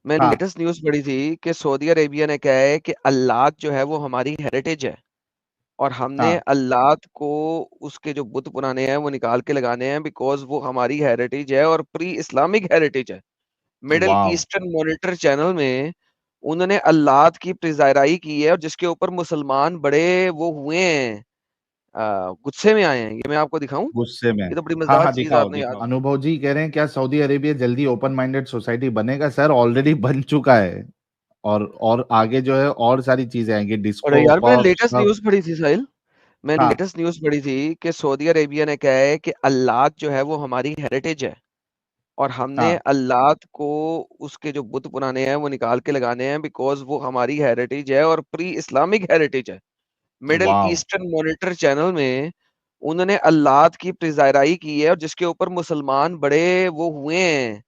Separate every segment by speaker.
Speaker 1: मैंने
Speaker 2: हाँ
Speaker 1: latest news पढ़ी थी कि सऊदी अरेबिया ने कहा है कि अल्लाह जो है वो हमारी हेरिटेज है और हमने
Speaker 2: हाँ
Speaker 1: अल्लाह को उसके जो बुत पुराने हैं वो निकाल के लगाने हैं बिकॉज़ वो हमारी हेरिटेज है और प्री इस्लामिक हेरिटेज है। मिडल
Speaker 2: वाह
Speaker 1: ईस्टर्न मॉनिटर चैनल में उन्होंने अल्लाह की प्रिज़ाराई की है और जिसके ऊपर मुसलमान बड़े वो हुए हैं, गुस्से में आए हैं। ये मैं आपको दिखाऊँ?
Speaker 2: गुस्से में।
Speaker 1: ये तो बड़ी
Speaker 2: हाँ
Speaker 1: मज़ेदार
Speaker 2: हाँ,
Speaker 1: चीज़
Speaker 2: दिखाओ
Speaker 1: आपने याद
Speaker 2: दिखाओ। अनुभव जी कह रहे हैं क्या सऊदी अरेबिया जल्दी ओपन माइंडेड सोसाइटी बनेगा? सर ऑलरेडी बन चुका है। और आगे जो है और सारी चीजें आएंगी,
Speaker 1: अरे
Speaker 2: डिस्को
Speaker 1: यार मैंने
Speaker 2: पब
Speaker 1: लेटेस्ट
Speaker 2: सब।
Speaker 1: न्यूज़ पढ़ी थी साहिल। मैंने
Speaker 2: हाँ
Speaker 1: लेटेस्ट न्यूज़ पढ़ी थी कि सऊदी अरेबिया ने कहा है कि अल्लाह जो है वो हमारी हेरिटेज है और हमने
Speaker 2: हाँ
Speaker 1: अल्लाह को उसके जो बुत पुराने हैं वो निकाल के लगाने हैं बिकॉज़ वो हमारी हेरिटेज है और प्री इस्लामिक हेरिटेज है। मिडल
Speaker 2: वाह।
Speaker 1: ईस्टर्न मॉनिटर चैनल में उन्होंने अल्लाह की प्रिज़ाराई की है और जिसके ऊपर मुसलमान बड़े वो हुए हैं,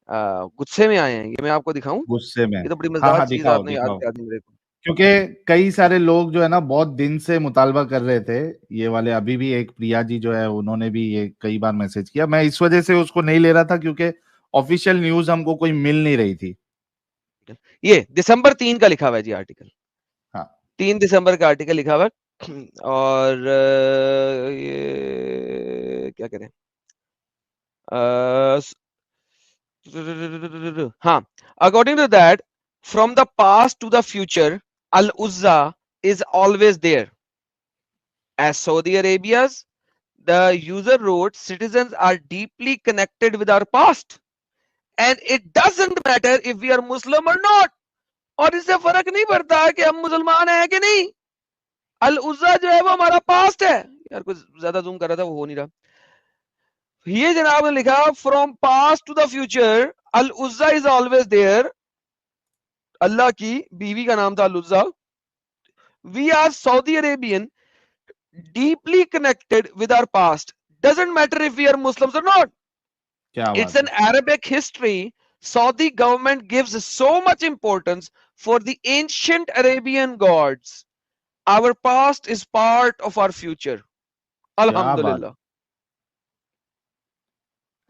Speaker 1: गुस्से में आए हैं। ये मैं आपको दिखाऊँ?
Speaker 2: गुस्से में।
Speaker 1: ये तो बड़ी
Speaker 2: हाँ
Speaker 1: मज़ेदार
Speaker 2: हाँ,
Speaker 1: चीज़
Speaker 2: दिखाओ
Speaker 1: आपने याद
Speaker 2: दिखाओ।
Speaker 1: दिला दी मेरे को।
Speaker 2: क्योंकि कई सारे लोग जो है ना बहुत दिन से मुतालबा कर रहे थे ये वाले। अभी भी एक प्रिया जी जो है उन्होंने भी ये कई बार मैसेज किया। मैं इस वजह से उसको नहीं ले रहा था क्योंकि ऑफिशियल न्यूज हमको कोई मिल नहीं रही थी।
Speaker 1: ये दिसंबर 3 का लिखा हुआ है जी आर्टिकल।
Speaker 2: हाँ
Speaker 1: 3 दिसंबर का आर्टिकल लिखा हुआ है और ये क्या करें? अ, हाँ, according to that, from the past to the future, Al Uzza is always there. As Saudi Arabia's, the user wrote, citizens are deeply connected with our past, and it doesn't matter if we are Muslim or not. और इससे फर्क नहीं पड़ता कि हम मुसलमान हैं कि नहीं। अल उज़्ज़ा जो है वो हमारा पास्ट है। यार कुछ ज्यादा जूम कर रहा था वो हो नहीं रहा। ये जनाब ने लिखा from past to the future Al Uzza is always there. अल्लाह की बीवी का नाम था Al Uzza. We are Saudi Arabian deeply connected with our past. Doesn't matter if we are Muslims or not.
Speaker 2: क्या
Speaker 1: It's
Speaker 2: बात
Speaker 1: an
Speaker 2: है।
Speaker 1: Arabic history. Saudi government gives so much importance for the ancient Arabian gods. Our past is part of our future.
Speaker 2: क्या बात।
Speaker 1: Alhamdulillah.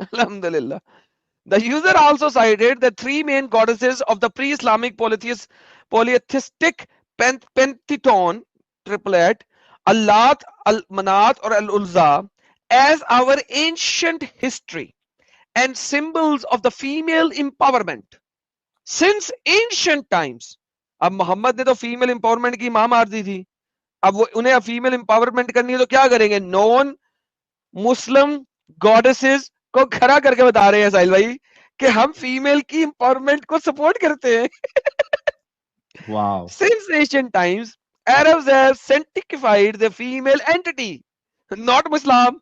Speaker 1: Alhamdulillah. The user also cited the three main goddesses of the pre-Islamic polytheistic pantheon triplet, Allat, Al-Manat or Al-Ulza, as our ancient history and symbols of the female empowerment. Since ancient times, अब मोहम्मद ने तो female empowerment की मां मार दी थी। अब वो उन्हें फीमेल एम्पावरमेंट करनी है तो क्या करेंगे? नॉन मुस्लिम गॉडेसेस को खड़ा करके बता रहे हैं साहिल भाई कि हम फीमेल की एम्पावरमेंट को सपोर्ट करते हैं।
Speaker 2: वाह।
Speaker 1: Since ancient times, Arabs have sanctified the female entity, not Islam,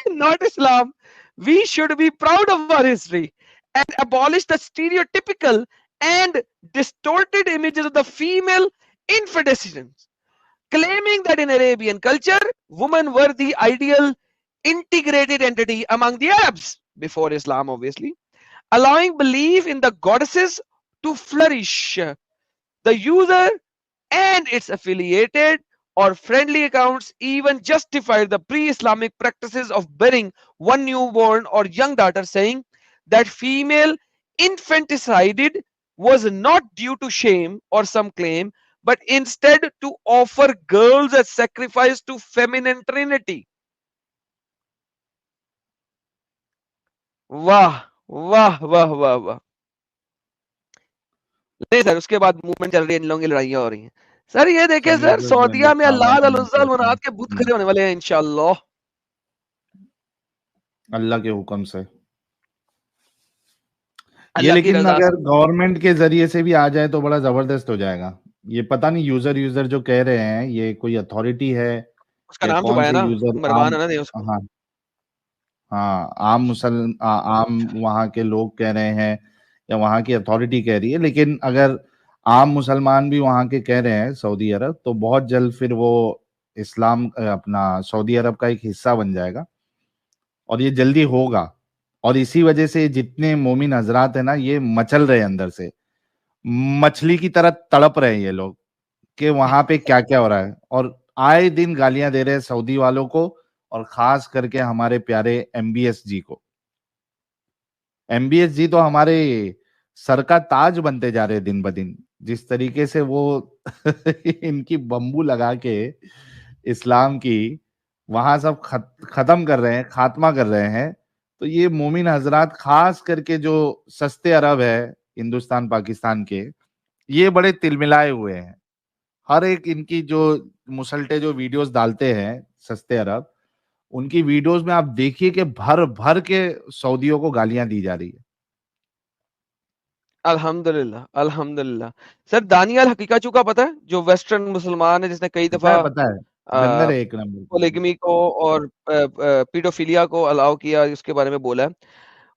Speaker 1: not Islam. We should be proud of our history and abolish the stereotypical and distorted images of the female infidescence, claiming that in Arabian culture, women were the ideal integrated entity among the Arabs, before Islam, obviously, allowing belief in the goddesses to flourish. The user and its affiliated or friendly accounts even justified the pre-Islamic practices of burying one newborn or young daughter, saying that female infanticide was not due to shame or some claim, but instead to offer girls as sacrifice to feminine trinity. वाह वाह वाह वाह वाह। नहीं sir, उसके बाद movement चल रही है, इन लोगों की लड़ाइयाँ हो रही हैं। सर ये देखें
Speaker 2: सब
Speaker 1: सर,
Speaker 2: यूजर्स में
Speaker 1: सऊदीया में
Speaker 2: लिखा हुआ
Speaker 1: अल्लाह
Speaker 2: है
Speaker 1: अल-उज़्ज़ा
Speaker 2: इनफॉर्मेशन।
Speaker 1: अल-मनात के बुत खड़े होने वाले हैं इंशाअल्लाह।
Speaker 2: अल्लाह के हुक्म से। ये
Speaker 1: अल्लाह की
Speaker 2: लेकिन
Speaker 1: रजा
Speaker 2: अगर
Speaker 1: से।
Speaker 2: गवर्नमेंट के जरिए से भी आ जाए तो बड़ा जबरदस्त हो जाएगा। ये पता नहीं यूजर यूजर जो कह रहे हैं ये कोई अथॉरिटी है
Speaker 1: उसका
Speaker 2: या
Speaker 1: नाम
Speaker 2: कौन
Speaker 1: छुपाया
Speaker 2: से
Speaker 1: ना,
Speaker 2: यूजर
Speaker 1: मरवान
Speaker 2: आम।
Speaker 1: है ना दे उसको।
Speaker 2: हाँ हाँ, आम वहाँ के लोग कह रहे हैं या वहाँ की अथॉरिटी कह रही है। लेकिन अगर आम मुसलमान भी वहाँ के कह रहे हैं सऊदी अरब, तो बहुत जल्द फिर वो इस्लाम अपना सऊदी अरब का एक हिस्सा बन जाएगा और ये जल्दी होगा। और इसी वजह से जितने मोमिन हजरात है ना ये मचल रहे हैं अंदर से, मछली की तरह तड़प रहे हैं ये लोग कि वहां पे क्या क्या हो रहा है। और आए दिन गालियां दे रहे हैं सऊदी वालों को और खास करके हमारे प्यारे एमबीएस जी को। एमबीएस जी तो हमारे सर का ताज बनते जा रहे हैं दिन ब दिन। जिस तरीके से वो इनकी बम्बू लगा के इस्लाम की वहां सब खत्म कर रहे हैं, खात्मा कर रहे हैं। तो ये मोमिन हजरात खास करके जो सस्ते अरब है हिंदुस्तान पाकिस्तान के, ये बड़े तिलमिलाए हुए हैं। हर एक इनकी जो मुसल्टे जो वीडियोस डालते हैं सस्ते अरब, उनकी वीडियोस में आप देखिए कि भर भर के सऊदियों को गालियां दी जा रही है।
Speaker 1: अल्हम्दुलिल्लाह, अल्हम्दुलिल्लाह। सर दानियाल हकीकाचू का पता है, जो वेस्टर्न मुसलमान है जिसने कई दफा
Speaker 2: पता है, गंदर है एक नंबर की।
Speaker 1: पोलिगमी को और पीडोफिलिया को अलाउ किया, उसके बारे में बोला है।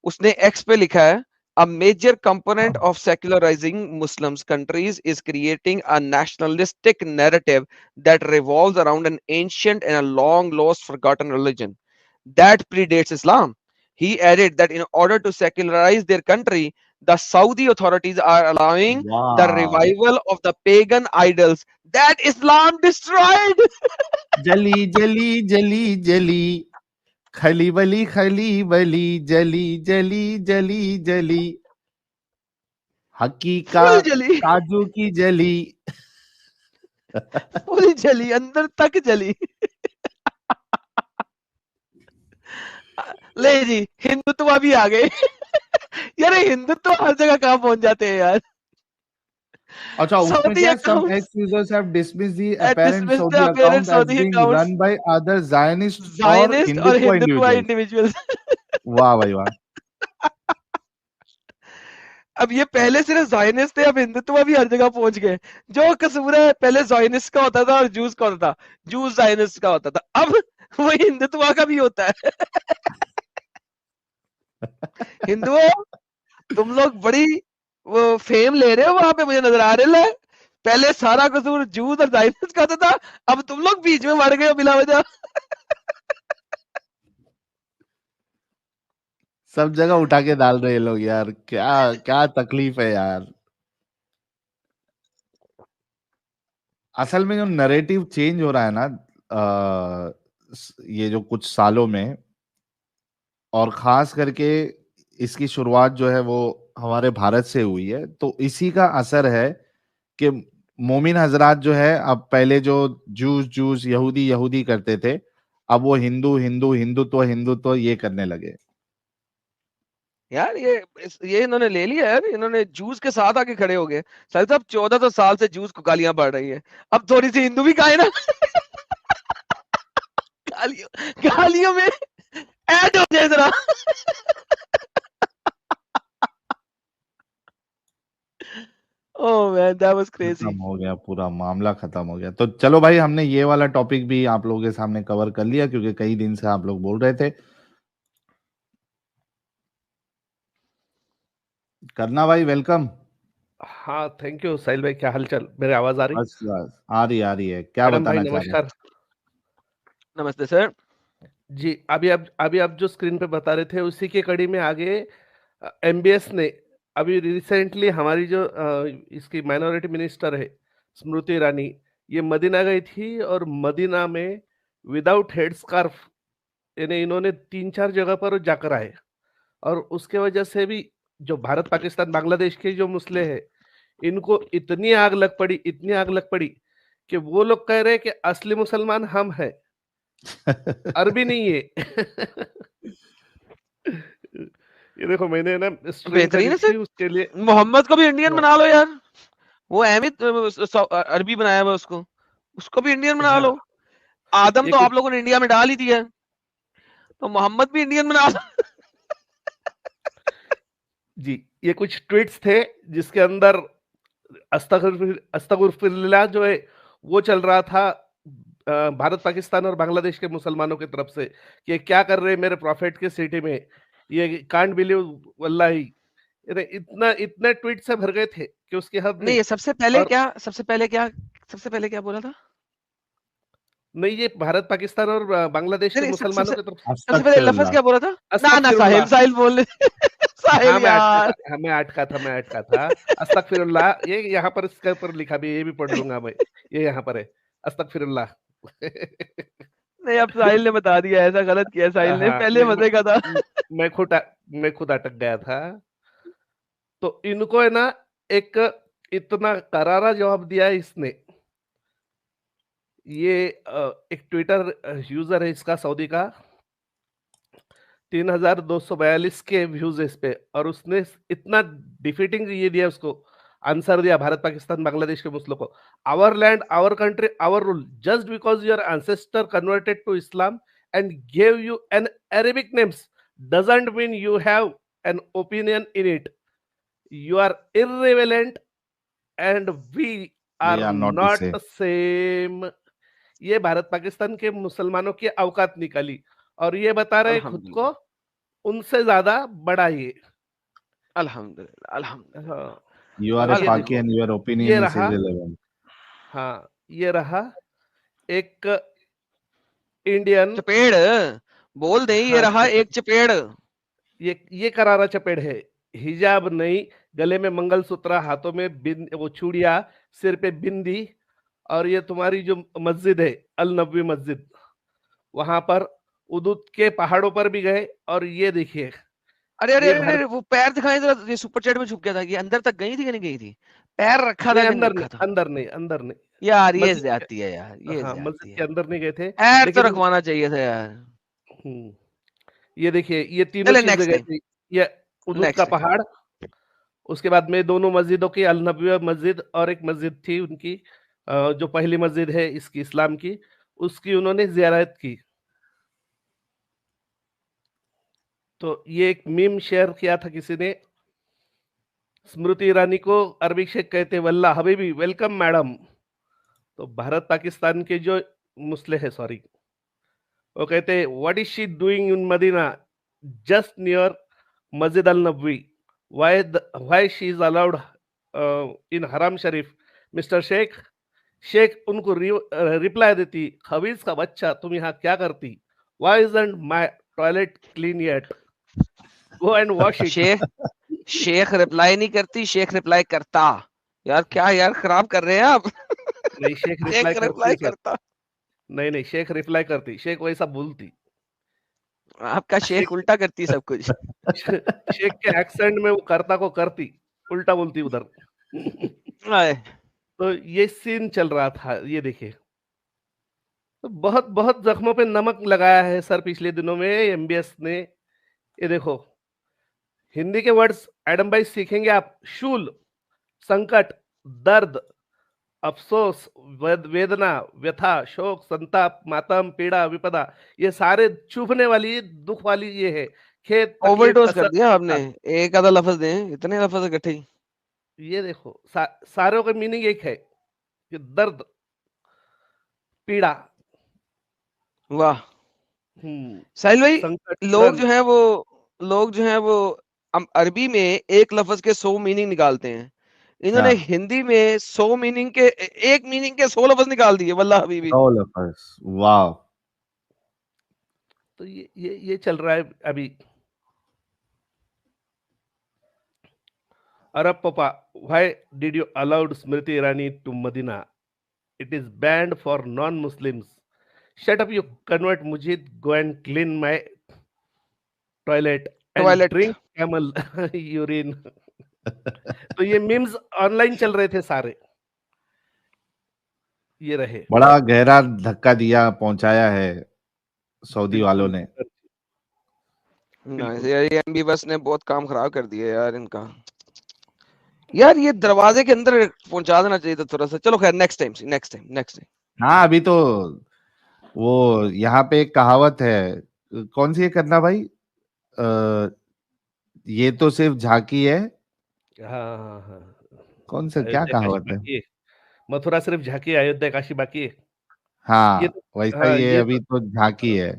Speaker 1: उसने एक्स पे लिखा है, a major component of secularizing Muslims countries is creating a nationalistic narrative that revolves around an ancient and a long lost forgotten religion that predates Islam. He added that in order to secularize their country, the Saudi authorities are allowing the
Speaker 2: वाह,
Speaker 1: revival of the pagan idols that Islam destroyed.
Speaker 2: जली जली जली जली, खली बली जली जली जली जली, हकीका
Speaker 1: Full जली,
Speaker 2: काजू की जली।
Speaker 1: full जली, अंदर तक जली। ले जी, हिंदुत्व भी आ गए। यार ये हिंदुत्व हर जगह कहाँ पहुंच जाते हैं यार।
Speaker 2: अच्छा, उसमें
Speaker 1: Saudi
Speaker 2: क्या है, some
Speaker 1: accounts
Speaker 2: ex-users have dismissed the
Speaker 1: had
Speaker 2: apparent
Speaker 1: dismissed
Speaker 2: Saudi
Speaker 1: the apparent
Speaker 2: account as
Speaker 1: Saudi
Speaker 2: being
Speaker 1: accounts,
Speaker 2: run by other Zionist or
Speaker 1: Zionist और
Speaker 2: Hindutva
Speaker 1: हिंदुत्व
Speaker 2: individuals।
Speaker 1: इंडिविजुअल्स।
Speaker 2: वाह भाई वाह।
Speaker 1: अब ये पहले सिर्फ जायनिस्ट थे, अब हिंदुत्व भी हर जगह पहुंच गए। जो कसूर है, पहले जायनिस्ट का होता था और जूस का होता था, जूस जायनिस्ट का होता था, अब वही हिंदुत्व का भी होता है। हिंदुओं, तुम लोग बड़ी वो फेम ले रहे हो वहां पे, मुझे नजर आ रहा है। पहले सारा कसूर जूस और जायनिस्ट का होता था, अब तुम लोग बीच में मर गए हो बिला वजह।
Speaker 2: सब जगह उठा के डाल रहे हैं लोग यार, क्या क्या तकलीफ है यार। असल में जो नैरेटिव चेंज हो रहा है ना, ये जो कुछ सालों में, और खास करके इसकी शुरुआत जो है वो हमारे भारत से हुई है, तो इसी का असर है कि मोमिन हजरात जो है, अब पहले जो जूस जूस यहूदी यहूदी करते थे, अब वो हिंदू हिंदू हिंदुत्व हिंदुत्व ये करने लगे।
Speaker 1: यार ये इन्होंने ले लिया यार, इन्होंने जूस के साथ आके खड़े हो गए। सर साहब 1400 साल से जूस को गालियां पड़ रही है, अब थोड़ी सी हिंदू भी खाए ना। गालियों गालियों में ऐड हो जाए जरा। ओह मैन, दैट वाज
Speaker 2: खत्म
Speaker 1: क्रेजी।
Speaker 2: हो गया, पूरा मामला खत्म हो गया। तो चलो भाई, हमने ये वाला टॉपिक भी आप लोगों के सामने कवर कर लिया, क्योंकि कई दिन से आप लोग बोल रहे थे करना। भाई वेलकम।
Speaker 3: हाँ, थैंक यू साहिल भाई। क्या हालचाल? मेरी आवाज आ रही?
Speaker 2: बस बस आ रही है। क्या
Speaker 3: मैडम भाई
Speaker 2: बताना चाह रहे हैं?
Speaker 3: नमस्कार।
Speaker 1: नमस्ते सर।
Speaker 3: जी, अभी आप जो स्क्रीन पे बता रहे थे उसी के कड़ी में आगे एमबीएस ने अभी रिसेंटली हमारी जो इसकी माइनॉरिटी मिनिस्टर है स्मृति ईरानी, ये मदीना गई थी और मदीना में विदाउट हेड स्कार्फ यानी इन्होंने 3-4 जगह पर जाकर आए, और उसके वजह से भी जो भारत पाकिस्तान बांग्लादेश के जो मुस्लिम है, इनको इतनी आग लग पड़ी, इतनी आग लग पड़ी कि वो लोग कह रहे हैं कि असली मुसलमान हम हैं, अरबी नहीं है। ये देखो, मैंने ना स्ट्रीम
Speaker 1: बेहतरीन
Speaker 3: करी
Speaker 1: है
Speaker 3: थी
Speaker 1: सर।
Speaker 3: उसके लिए।
Speaker 1: मोहम्मद को भी इंडियन
Speaker 3: हाँ,
Speaker 1: बना लो यार। वो अहमिद अरबी बनाया हुआ उसको, उसको भी इंडियन बना लो।
Speaker 3: हाँ,
Speaker 1: आदम
Speaker 3: ये
Speaker 1: तो आप
Speaker 3: कुछ
Speaker 1: लोगों ने इंडिया में डाल ही दिया है, तो मोहम्मद भी इंडियन बना लो।
Speaker 3: जी, ये कुछ ट्वीट्स थे जिसके अंदर अस्तगफिरुल्लाह जो है वो चल रहा था भारत पाकिस्तान और बांग्लादेश के मुसलमानों की तरफ से कि ये क्या कर रहे हैं मेरे प्रॉफिट के सिटी में, ये कांट बिलीव वल्लाही। इतना इतने ट्वीट से भर गए थे कि उसकी हद
Speaker 1: नहीं,
Speaker 3: नहीं।
Speaker 1: ये
Speaker 3: और
Speaker 1: सबसे पहले क्या बोला था?
Speaker 3: नहीं, ये भारत पाकिस्तान और बांग्लादेश
Speaker 1: नहीं
Speaker 3: के
Speaker 1: नहीं,
Speaker 3: मुसलमानों की तरफ।
Speaker 1: सबसे पहले लफ्ज
Speaker 2: अस्तगफिरुल्लाह।
Speaker 1: क्या बोला था? ना ना, साहिल
Speaker 3: अस्तगफिरुल्लाह।
Speaker 1: साहिल बोल साहिल
Speaker 3: हाँ,
Speaker 1: यार।
Speaker 3: मैं अटका था। अस्तगफिरुल्लाह, ये यहाँ पर इसके ऊपर लिखा भी है, ये भी पढ़ लूंगा मैं। ये यहाँ पर है, अस्तगफिरुल्लाह।
Speaker 1: नहीं, अब साहिल ने बता दिया, ऐसा गलत किया साहिल ने,
Speaker 3: हाँ,
Speaker 1: पहले मजे का था।
Speaker 3: मैं खुद मैं खुद अटक गया था। तो इनको है ना एक इतना करारा जवाब दिया है इसने। ये एक ट्विटर यूजर है इसका सऊदी का, 3242 के व्यूज है इस पे, और उसने इतना डिफीटिंग ये दिया उसको, आंसर दिया भारत पाकिस्तान बांग्लादेश के मुस्लिमों को। Our land, our country, our rule, just because your ancestor converted to Islam and gave you an Arabic names doesn't mean you have an opinion in it. You are irrelevant and we
Speaker 2: we
Speaker 3: are
Speaker 2: are not the
Speaker 3: not
Speaker 2: same.
Speaker 3: The same. ये भारत पाकिस्तान के मुसलमानों की औकात निकाली, और ये बता रहे खुद को
Speaker 1: अल्हम्दुलिल्लाह
Speaker 3: उनसे ज्यादा बड़ा ये।
Speaker 1: अल्हम्दुलिल्लाह अल्हम्दुलिल्लाह।
Speaker 3: हाँ,
Speaker 2: यू आर
Speaker 3: अब
Speaker 2: ए
Speaker 3: ये
Speaker 2: पाकी
Speaker 3: देखो,
Speaker 2: एंड योर
Speaker 3: ये
Speaker 2: ओपिनियन इज
Speaker 3: रहा,
Speaker 2: इररिलेवेंट।
Speaker 3: हाँ ये रहा एक इंडियन,
Speaker 1: चपेड़ बोल दे, ये
Speaker 3: हाँ
Speaker 1: रहा एक चपेड़।
Speaker 3: ये करारा चपेड़ है। हिजाब नहीं, गले में मंगलसूत्र, हाथों में वो चूड़िया, सिर पे बिंदी, और ये तुम्हारी जो मस्जिद है अल नबवी मस्जिद, वहां पर उदुद के पहाड़ों पर भी गए, और ये देखिए
Speaker 1: अरे अरे
Speaker 3: ये
Speaker 1: अरे अरे, वो पैर दिखाए जरा, ये सुपर चैट में छुप गया था, ये अंदर तक गई थी कि नहीं गई थी? पैर रखा था
Speaker 3: नहीं,
Speaker 1: कि नहीं
Speaker 3: अंदर
Speaker 1: रखा
Speaker 3: नहीं,
Speaker 1: था?
Speaker 3: अंदर नहीं, अंदर नहीं,
Speaker 1: यार ये
Speaker 3: मस्जिद
Speaker 1: ज्यादती है यार,
Speaker 3: के,
Speaker 1: ये
Speaker 3: हाँ
Speaker 1: ज्यादती
Speaker 3: मस्जिद
Speaker 1: है।
Speaker 3: के अंदर नहीं गए थे,
Speaker 1: पैर तो
Speaker 3: लेकिन
Speaker 1: रखवाना चाहिए था यार।
Speaker 3: ये देखिए ये तीनों
Speaker 1: चले
Speaker 3: चीजें
Speaker 1: नेक्स्ट
Speaker 3: गए
Speaker 1: टाइम,
Speaker 3: थे। ये उदुद का
Speaker 1: नेक्स्ट टाइम।
Speaker 3: पहाड़, उसके बाद में दोनों मस्जिदों की, अल नबवी मस्जिद और एक मस्जिद थी उनकी, जो पहली मस्जिद है इसकी इस्लाम की, उसकी उन्होंने जियारत की। तो ये एक मीम शेयर किया था किसी ने, स्मृति ईरानी को अरबिक शेख कहते, वल्ला हबीबी वेलकम मैडम। तो भारत पाकिस्तान के जो मुस्लिम है, सॉरी, वो कहते what is she doing in Medina just near Masjid Al Nabawi, why she is allowed in Haram Sharif mister Sheikh. Sheikh उनको रिप्लाई देती, खबीज का बच्चा तुम यहाँ क्या करती, why isn't my toilet clean yet, go and wash it.
Speaker 1: Sheikh Sheikh reply नहीं करती, शेख रिप्लाई करता। यार क्या यार, खराब कर रहे हैं आप।
Speaker 3: नहीं, शेख रिप्लाई
Speaker 1: शेख
Speaker 3: करती
Speaker 1: रिप्लाई
Speaker 3: है सर।
Speaker 1: करता।
Speaker 3: नहीं नहीं, शेख रिप्लाई करती, शेख वैसा बोलती।
Speaker 1: आपका शेख
Speaker 3: शेख
Speaker 1: उल्टा करती सब कुछ।
Speaker 3: शेख के एक्सेंट में वो करता को करती, उल्टा बोलती उधर।
Speaker 1: आए,
Speaker 3: तो ये सीन चल रहा था, ये देखिए। तो बहुत बहुत जख्मों पे नमक लगाया है सर पिछले दिनों में एमबीएस ने। ये देखो हिंदी के वर्ड्स एडम भाई सीखेंगे आप, शूल, संकट, दर्द, अफसोस, वेदना, व्यथा, शोक, संताप, मातम, पीड़ा, विपदा, ये सारे चुभने वाली, दुख वाली ये है। खेत, तकलीफ,
Speaker 1: ओवरडोज कर
Speaker 3: कसर,
Speaker 1: दिया आपने, एक आधा लफ्ज दें, इतने लफ्ज इकट्ठे ही।
Speaker 3: ये देखो सारों का मीनिंग एक है कि दर्द, पीड़ा,
Speaker 1: वाह साहिल भाई,
Speaker 3: संकट,
Speaker 1: लोग
Speaker 3: श्रम।
Speaker 1: जो हैं वो लोग जो हैं वो अरबी में एक लफ्ज के 100 मीनिंग निकालते हैं, इन्होंने
Speaker 2: हाँ,
Speaker 1: हिंदी में 100 मीनिंग के, एक मीनिंग के 100 लफ्ज निकाल दिए, वल्लाह हबीबी।
Speaker 2: All of us, wow.
Speaker 3: तो ये चल रहा है अभी। Arab papa, why did you allowed Smriti Irani to Medina, it is banned for non Muslims, shut up you convert मुजीद, go and clean my toilet and
Speaker 1: toilet.
Speaker 3: Drink camel urine. तो ये memes online चल रहे थे सारे, ये रहे।
Speaker 2: बड़ा गहरा धक्का दिया, पहुंचाया है सऊदी वालों
Speaker 3: बिल्कुल
Speaker 2: ने।
Speaker 1: नाइस यार, ये एमबीबस ने बहुत काम खराब कर दिया यार इनका। यार ये दरवाजे के अंदर पहुंचा देना चाहिए था थोड़ा सा। चलो खैर, नेक्स्ट टाइम।
Speaker 2: हाँ, अभी तो वो यहाँ पे एक कहावत है, कौन सी है करना भाई, ये तो सिर्फ झांकी है।
Speaker 3: हाँ हाँ हाँ,
Speaker 2: कौन सा, क्या
Speaker 3: अयोध्या काशी
Speaker 2: कहावत है?
Speaker 3: बाकी है, मथुरा सिर्फ झांकी, अयोध्या काशी बाकी है। ये
Speaker 2: हाँ,
Speaker 3: तो
Speaker 2: वैसा
Speaker 3: हाँ,
Speaker 2: ही है,
Speaker 3: ये
Speaker 2: अभी
Speaker 3: तो
Speaker 2: तो झांकी है।